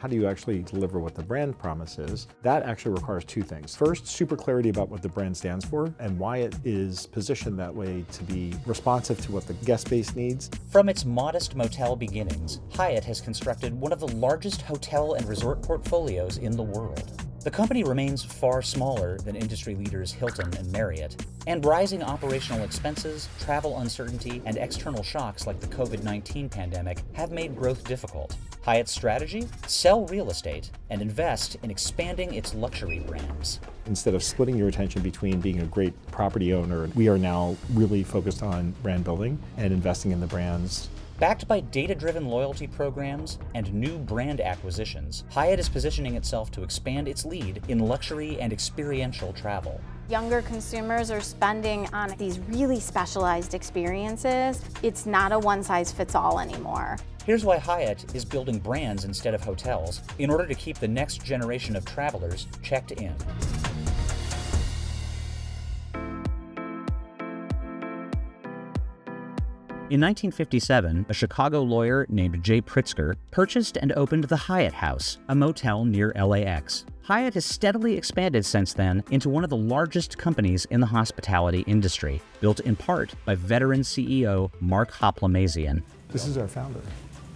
How do you actually deliver what the brand promise is? That actually requires two things. First, super clarity about what the brand stands for and why it is positioned that way to be responsive to what the guest base needs. From its modest motel beginnings, Hyatt has constructed one of the largest hotel and resort portfolios in the world. The company remains far smaller than industry leaders Hilton and Marriott, and rising operational expenses, travel uncertainty, and external shocks like the COVID-19 pandemic have made growth difficult. Hyatt's strategy? Sell real estate and invest in expanding its luxury brands. Instead of splitting your attention between being a great property owner, we are now really focused on brand building and investing in the brands. Backed by data-driven loyalty programs and new brand acquisitions, Hyatt is positioning itself to expand its lead in luxury and experiential travel. Younger consumers are spending on these really specialized experiences. It's not a one-size-fits-all anymore. Here's why Hyatt is building brands instead of hotels in order to keep the next generation of travelers checked in. In 1957, a Chicago lawyer named Jay Pritzker purchased and opened the Hyatt House, a motel near LAX. Hyatt has steadily expanded since then into one of the largest companies in the hospitality industry, built in part by veteran CEO Mark Hoplamazian. This is our founder.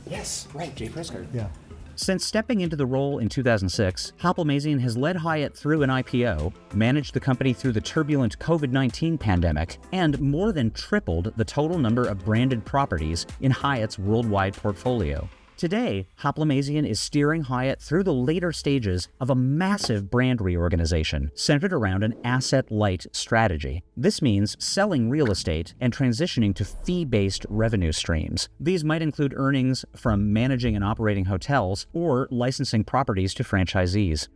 Yes, right, Jay Pritzker. Yeah. Since stepping into the role in 2006, Hoplamazian has led Hyatt through an IPO, managed the company through the turbulent COVID-19 pandemic, and more than tripled the total number of branded properties in Hyatt's worldwide portfolio. Today, Hoplamazian is steering Hyatt through the later stages of a massive brand reorganization centered around an asset-light strategy. This means selling real estate and transitioning to fee-based revenue streams. These might include earnings from managing and operating hotels or licensing properties to franchisees.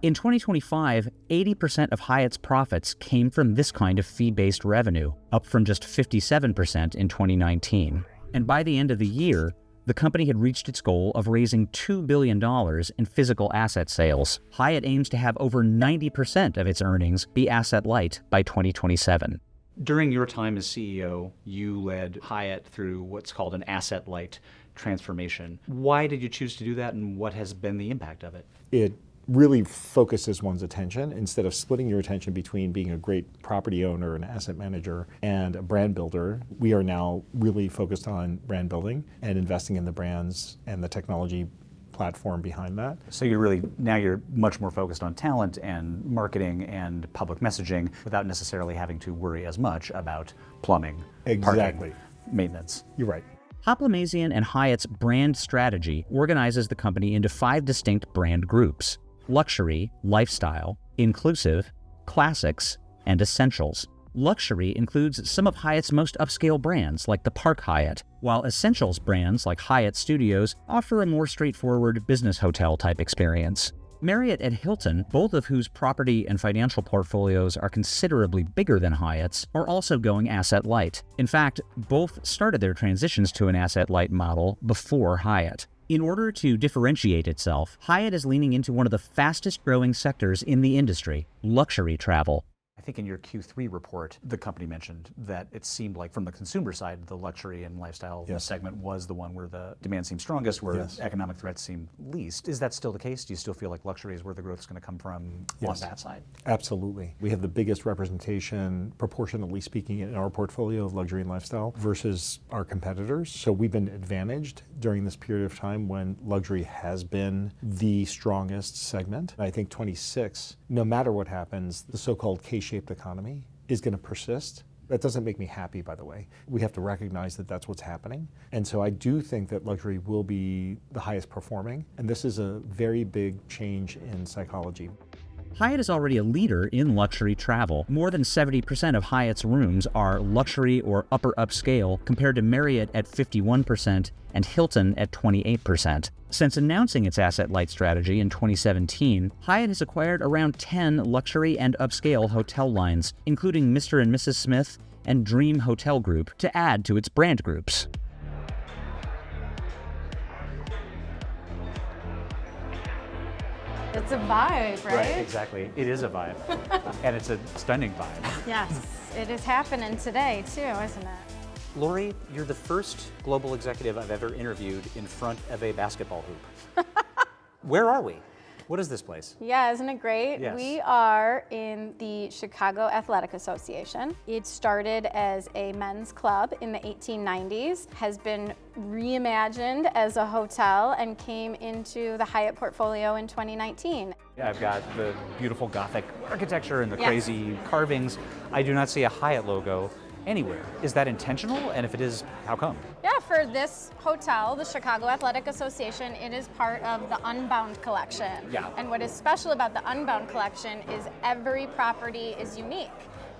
In 2025, 80% of Hyatt's profits came from this kind of fee-based revenue, up from just 57% in 2019. And by the end of the year, the company had reached its goal of raising $2 billion in physical asset sales. Hyatt aims to have over 90% of its earnings be asset-light by 2027. During your time as CEO, you led Hyatt through what's called an asset-light transformation. Why did you choose to do that, and what has been the impact of it? It really focuses one's attention instead of splitting your attention between being a great property owner, an asset manager, and a brand builder. We are now really focused on brand building and investing in the brands and the technology platform behind that. So you're much more focused on talent and marketing and public messaging without necessarily having to worry as much about plumbing, Exactly. parking, maintenance. You're right. Hoplamazian and Hyatt's brand strategy organizes the company into 5 distinct brand groups: luxury, lifestyle, inclusive, classics, and essentials. Luxury includes some of Hyatt's most upscale brands like the Park Hyatt, while essentials brands like Hyatt Studios offer a more straightforward business hotel type experience. Marriott and Hilton, both of whose property and financial portfolios are considerably bigger than Hyatt's, are also going asset-light. In fact, both started their transitions to an asset-light model before Hyatt. In order to differentiate itself, Hyatt is leaning into one of the fastest growing sectors in the industry, luxury travel. I think in your Q3 report, the company mentioned that it seemed like from the consumer side, the luxury and lifestyle segment was the one where the demand seemed strongest, where economic threats seemed least. Is that still the case? Do you still feel like luxury is where the growth is going to come from on that side? Absolutely. We have the biggest representation, proportionally speaking, in our portfolio of luxury and lifestyle versus our competitors. So we've been advantaged during this period of time when luxury has been the strongest segment. I think 26, no matter what happens, the so-called K-shaped economy is going to persist. That doesn't make me happy, by the way. We have to recognize that that's what's happening. And so I do think that luxury will be the highest performing. And this is a very big change in psychology. Hyatt is already a leader in luxury travel. More than 70% of Hyatt's rooms are luxury or upper upscale, compared to Marriott at 51% and Hilton at 28%. Since announcing its asset-light strategy in 2017, Hyatt has acquired around 10 luxury and upscale hotel lines, including Mr. and Mrs. Smith and Dream Hotel Group, to add to its brand groups. It's a vibe, right? Exactly. It is a vibe. And it's a stunning vibe. Yes, it is happening today too, isn't it? Lori, you're the first global executive I've ever interviewed in front of a basketball hoop. Where are we? What is this place? Yeah, isn't it great? Yes. We are in the Chicago Athletic Association. It started as a men's club in the 1890s, has been reimagined as a hotel, and came into the Hyatt portfolio in 2019. Yeah, I've got the beautiful Gothic architecture and the Yes. crazy carvings. I do not see a Hyatt logo anywhere. Is that intentional? And if it is, how come? Yeah, for this hotel, the Chicago Athletic Association, it is part of the Unbound collection. Yeah. And what is special about the Unbound collection is every property is unique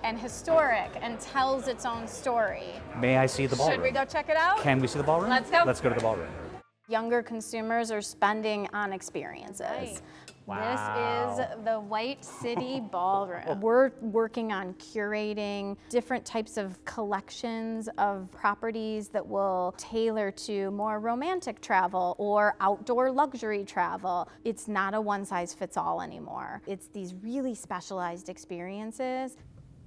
and historic and tells its own story. May I see the ballroom? Should we go check it out? Can we see the ballroom? Let's go. Let's go to the ballroom. Younger consumers are spending on experiences. Right. This is the White City Ballroom. We're working on curating different types of collections of properties that will tailor to more romantic travel or outdoor luxury travel. It's not a one-size-fits-all anymore. It's these really specialized experiences.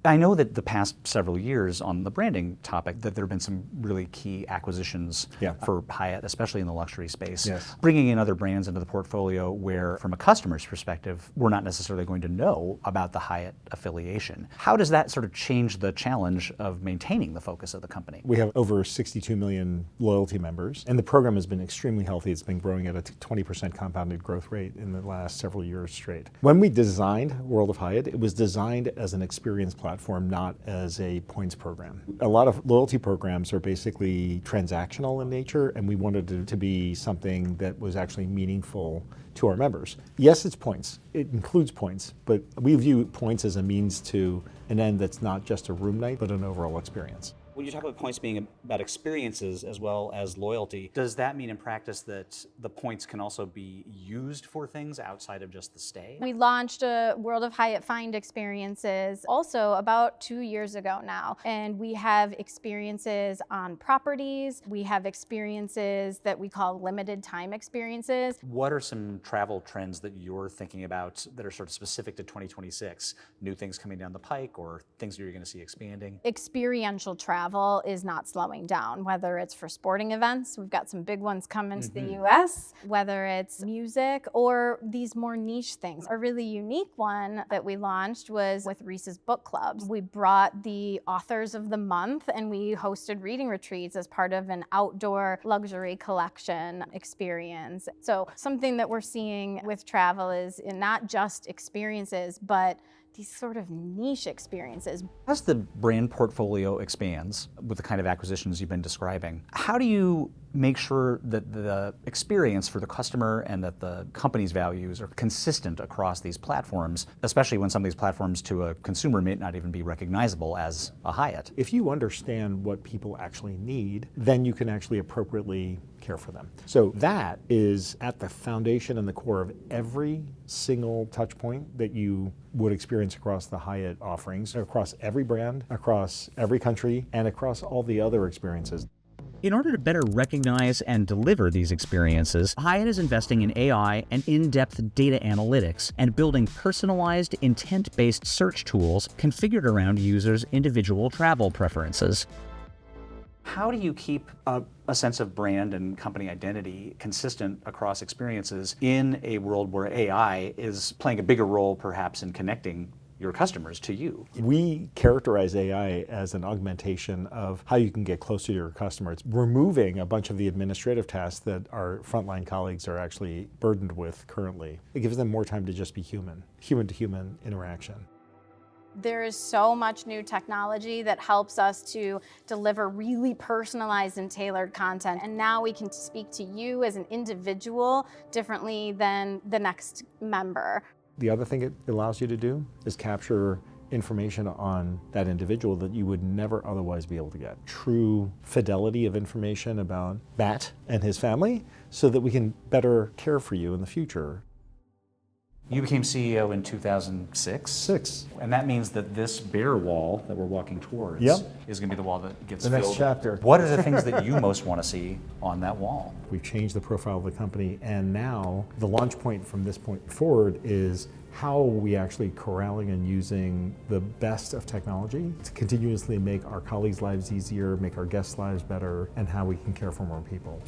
I know that the past several years on the branding topic that there have been some really key acquisitions for Hyatt, especially in the luxury space, bringing in other brands into the portfolio where, from a customer's perspective, we're not necessarily going to know about the Hyatt affiliation. How does that sort of change the challenge of maintaining the focus of the company? We have over 62 million loyalty members, and the program has been extremely healthy. It's been growing at a 20% compounded growth rate in the last several years straight. When we designed World of Hyatt, it was designed as an experience platform, not as a points program. A lot of loyalty programs are basically transactional in nature, and we wanted it to be something that was actually meaningful to our members. Yes, it's points. It includes points, but we view points as a means to an end that's not just a room night, but an overall experience. When you talk about points being about experiences as well as loyalty, does that mean in practice that the points can also be used for things outside of just the stay? We launched a World of Hyatt Find experiences also about 2 years ago now. And we have experiences on properties. We have experiences that we call limited time experiences. What are some travel trends that you're thinking about that are sort of specific to 2026? New things coming down the pike or things that you're going to see expanding? Experiential travel is not slowing down, whether it's for sporting events, we've got some big ones coming to the US, whether it's music or these more niche things. A really unique one that we launched was with Reese's Book Clubs. We brought the authors of the month and we hosted reading retreats as part of an outdoor luxury collection experience. So something that we're seeing with travel is not just experiences, but these sort of niche experiences. As the brand portfolio expands with the kind of acquisitions you've been describing, how do you make sure that the experience for the customer and that the company's values are consistent across these platforms, especially when some of these platforms to a consumer may not even be recognizable as a Hyatt? If you understand what people actually need, then you can actually appropriately care for them. So that is at the foundation and the core of every single touch point that you would experience across the Hyatt offerings, across every brand, across every country, and across all the other experiences. In order to better recognize and deliver these experiences, Hyatt is investing in AI and in-depth data analytics and building personalized, intent-based search tools configured around users' individual travel preferences. How do you keep a sense of brand and company identity consistent across experiences in a world where AI is playing a bigger role perhaps in connecting your customers to you? We characterize AI as an augmentation of how you can get closer to your customer. It's removing a bunch of the administrative tasks that our frontline colleagues are actually burdened with currently. It gives them more time to just be human to human interaction. There is so much new technology that helps us to deliver really personalized and tailored content. And now we can speak to you as an individual differently than the next member. The other thing it allows you to do is capture information on that individual that you would never otherwise be able to get. True fidelity of information about Matt and his family so that we can better care for you in the future. You became CEO in 2006. And that means that this bare wall that we're walking towards is going to be the wall that gets filled. The next chapter. What are the things that you most want to see on that wall? We've changed the profile of the company, and now the launch point from this point forward is how are we actually corralling and using the best of technology to continuously make our colleagues' lives easier, make our guests' lives better, and how we can care for more people.